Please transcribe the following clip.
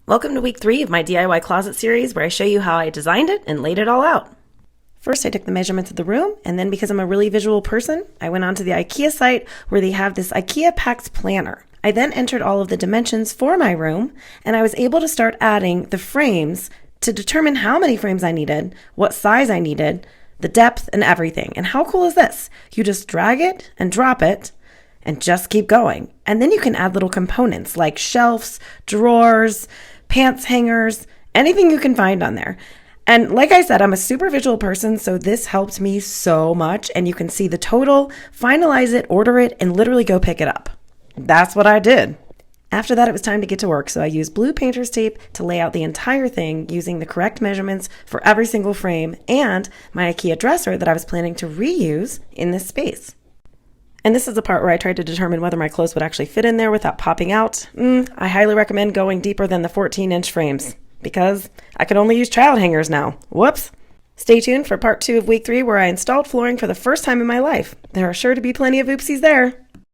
Welcome to week 3 of my DIY closet series where I show you how I designed it and laid it all out. First, I took the measurements of the room, and then because I'm a really visual person, I went onto the IKEA site where they have this IKEA Packs Planner. I then entered all of the dimensions for my room, and I was able to start adding the frames to determine how many frames I needed, what size I needed, the depth, and everything. And how cool is this? You just drag it and drop it, and just keep going. And then you can add little components like shelves, drawers, pants hangers, anything you can find on there. And like I said, I'm a super visual person, so this helped me so much. And you can see the total, finalize it, order it, and literally go pick it up. That's what I did. After that, it was time to get to work. So I used blue painter's tape to lay out the entire thing using the correct measurements for every single frame and my IKEA dresser that I was planning to reuse in this space. And this is the part where I tried to determine whether my clothes would actually fit in there without popping out. I highly recommend going deeper than the 14-inch frames because I could only use child hangers now. Whoops. Stay tuned for part 2 of week 3 where I installed flooring for the first time in my life. There are sure to be plenty of oopsies there.